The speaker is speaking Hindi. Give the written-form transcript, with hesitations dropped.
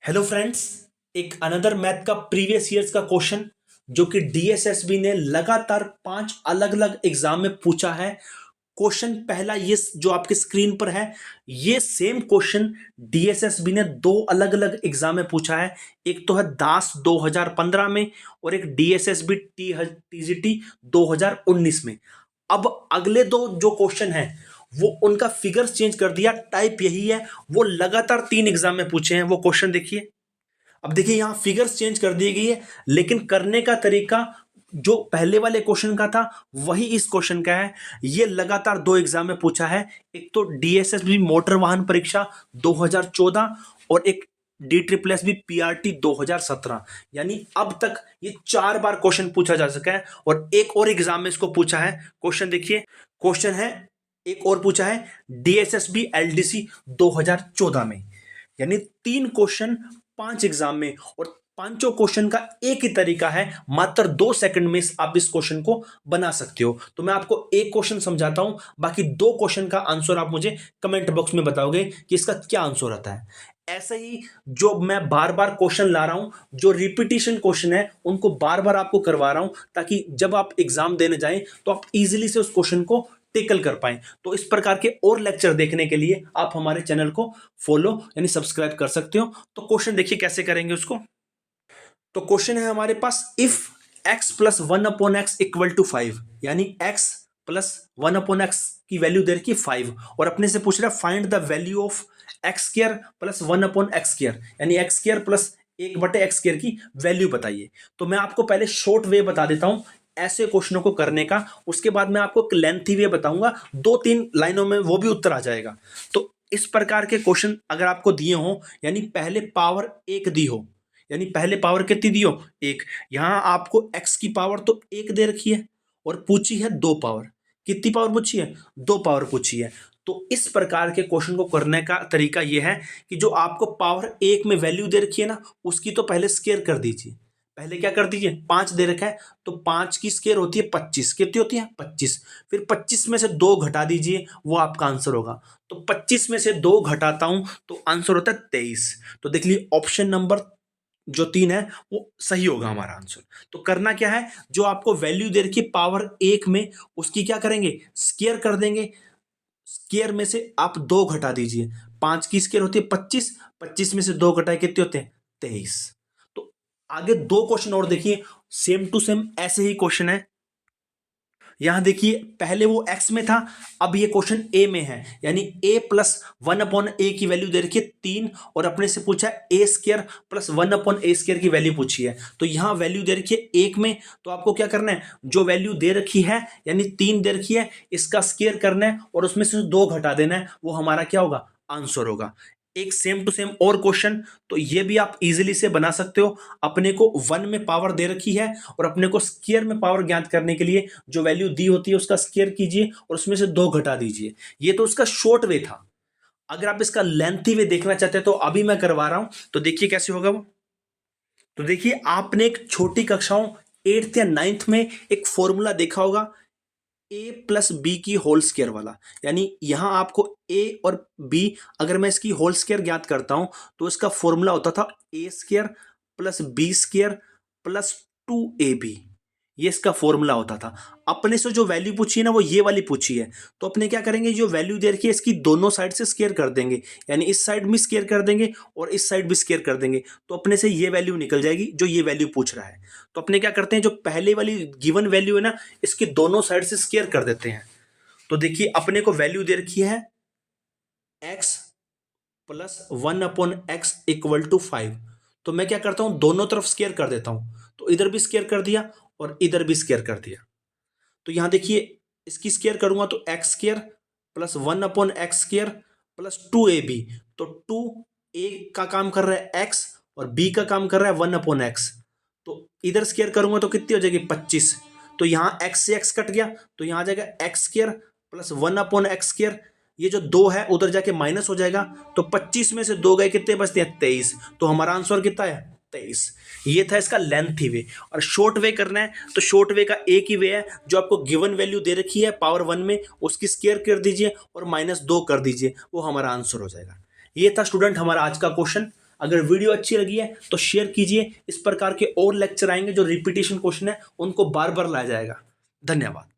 हेलो फ्रेंड्स, एक अनदर मैथ का प्रीवियस ईयर्स का क्वेश्चन जो कि डीएसएसबी ने लगातार 5 अलग अलग एग्जाम में पूछा है। क्वेश्चन पहला ये जो आपके स्क्रीन पर है, ये सेम क्वेश्चन डीएसएसबी ने दो अलग अलग एग्जाम में पूछा है। एक तो है दास 2015 में और एक डीएसएसबी टीजीटी 2019 में। अब अगले दो जो क्वेश्चन है वो उनका फिगर्स चेंज कर दिया, टाइप यही है। वो लगातार 3 एग्जाम में पूछे हैं। वो क्वेश्चन देखिए। अब देखिए यहां फिगर्स चेंज कर दी गई है, लेकिन करने का तरीका जो पहले वाले क्वेश्चन का था वही इस क्वेश्चन का है। ये लगातार दो एग्जाम में पूछा है। एक तो डीएसएसबी मोटर वाहन परीक्षा 2014 और एक D triple S B PRT 2017। यानी अब तक ये 4 बार क्वेश्चन पूछा जा सका है और एक और एग्जाम में इसको पूछा है। क्वेश्चन देखिए, क्वेश्चन है एक और पूछा है डीएसएसबी एलडीसी 2014 में। यानी 3 क्वेश्चन 5 एग्जाम में, और पांचों क्वेश्चन का एक ही तरीका है। मात्र 2 सेकंड में आप इस क्वेश्चन को बना सकते हो। तो मैं आपको एक क्वेश्चन समझाता हूं, बाकी 2 क्वेश्चन का आंसर आप मुझे कमेंट बॉक्स में बताओगे कि इसका क्या आंसर रहता है। ऐसे ही जो मैं बार बार क्वेश्चन ला रहा हूं, जो रिपीटिशन क्वेश्चन है उनको बार बार आपको करवा रहा हूं, ताकि जब आप एग्जाम देने जाएं तो आप इजीली से उस क्वेश्चन को टेकल कर पाएं। तो इस प्रकार के और लेक्चर देखने के लिए आप हमारे चैनल को फॉलो यानी सब्सक्राइब कर सकते हो। तो क्वेश्चन देखिए कैसे करेंगे उसको। तो क्वेश्चन है हमारे पास, if x plus 1/x equal to 5, यानी x प्लस 1/x की वैल्यू दे रखी है 5, और अपने से पूछ रहा है find the value of x square plus 1/x square, यानी x square plus 1/x square की वैल्यू बताइए। तो मैं आपको पहले शॉर्ट वे बता देता हूं ऐसे क्वेश्चनों को करने का, उसके बाद मैं आपको एक लेंथी वे बताऊंगा, 2-3 लाइनों में वो भी उत्तर आ जाएगा। तो इस प्रकार के क्वेश्चन अगर आपको दिए हो, यानी पहले पावर 1 दी हो, यानी पहले पावर कितनी दी हो 1, यहां आपको x की पावर तो 1 दे रखी है और पूछी है 2 पावर। कितनी पावर पूछी है? 2 पावर पूछी है। तो इस प्रकार के क्वेश्चन को करने का तरीका यह है कि जो आपको पावर 1 में वैल्यू दे रखी है ना, उसकी तो पहले स्केयर कर दीजिए। पहले क्या कर दीजिए, 5 दे रखा है तो 5 की स्केयर होती है 25। कितनी होती है? 25। फिर 25 में से 2 घटा दीजिए, वो आपका आंसर होगा। तो 25 में से 2 घटाता हूं तो आंसर होता है 23। तो देख लीजिए ऑप्शन नंबर जो 3 है वो सही होगा हमारा आंसर। तो करना क्या है, जो आपको वैल्यू दे रखी है पावर 1 में, उसकी क्या करेंगे, स्केयर कर देंगे। स्केयर में से आप 2 घटा दीजिए। 5 की स्केयर होती है 25, 25 में से 2 घटाए कितने होते हैं? 23। तो आगे 2 क्वेश्चन और देखिए, सेम टू सेम ऐसे ही क्वेश्चन है। यहां देखिए पहले वो x में था, अब ये क्वेश्चन a में है। यानी a प्लस 1/a की वैल्यू दे रखी है 3, और अपने से पूछा है a square plus 1/a square की वैल्यू पूछी है। तो यहां वैल्यू दे रखी है 1 में, तो आपको क्या करना है, जो वैल्यू दे रखी है यानी 3 दे रखी है, इसका स्क्र करना है और उसमें से 2 घटा देना है, वो हमारा क्या होगा, आंसर होगा। एक सेम टू सेम और क्वेश्चन, तो ये भी आप इजीली से बना सकते हो। अपने को 1 में पावर दे रखी है और अपने को स्क्वायर में पावर ज्ञात करने के लिए जो वैल्यू दी होती है उसका स्क्वायर कीजिए और उसमें से 2 घटा दीजिए। ये तो उसका शॉर्ट वे था। अगर आप इसका लेंथी वे देखना चाहते हैं तो अभी मैं करवा रहा हूं, तो देखिए कैसे होगा वो। तो देखिए आपने एक छोटी कक्षाओं 8th या 9th में एक फॉर्मूला देखा होगा, ए प्लस बी की होल स्क्वायर वाला। यानी यहां आपको ए और बी, अगर मैं इसकी होल स्क्वायर ज्ञात करता हूं तो इसका फॉर्मूला होता था a square plus b square plus 2ab। ये इसका फॉर्मूला होता था। अपने से जो वैल्यू पूछी है ना, वो ये वाली पूछी है। तो अपने क्या करेंगे, जो वैल्यू दे रखी है इसकी दोनों साइड से स्क्वायर कर देंगे, यानी इस साइड भी स्क्वायर कर देंगे और इस साइड भी स्क्वायर कर देंगे। तो अपने से ये वैल्यू निकल जाएगी जो ये वैल्यू पूछ रहा है। तो अपने क्या करते हैं, जो पहले वाली गिवन वैल्यू है ना, इसकी दोनों साइड से स्क्वायर कर देते हैं। तो देखिए अपने को वैल्यू दे रखी है x plus 1/x equal to 5। तो मैं क्या करता हूं, दोनों तरफ स्क्वायर कर देता हूं। तो इधर भी स्क्वायर कर दिया और इधर भी स्क्वायर कर दिया। तो यहां देखिए इसकी स्क्वायर करूंगा तो x square plus 1/x square plus 2ab। तो 2a का काम कर रहा है x और b का काम कर रहा है 1/x। तो इधर स्क्वायर करूंगा तो कितनी हो जाएगी 25। तो यहां x से x कट गया, तो यहां आ जाएगा x square plus 1/x square. ये जो 2 है उधर जाके माइनस हो जाएगा, तो 25 में से 2 गए, कितने बचते हैं 23। तो हमारा आंसर कितना है 23। ये था इसका लेंथी वे। और शॉर्ट वे करना है तो शॉर्ट वे का एक ही वे है, जो आपको गिवन वैल्यू दे रखी है पावर 1 में, उसकी स्क्वायर कर दीजिए और -2 कर दीजिए, वो हमारा आंसर हो जाएगा। ये था स्टूडेंट हमारा आज का क्वेश्चन। अगर वीडियो अच्छी लगी है तो शेयर कीजिए। इस प्रकार के और लेक्चर आएंगे जो रिपीटेशन क्वेश्चन है उनको बार बार लाया जाएगा। धन्यवाद।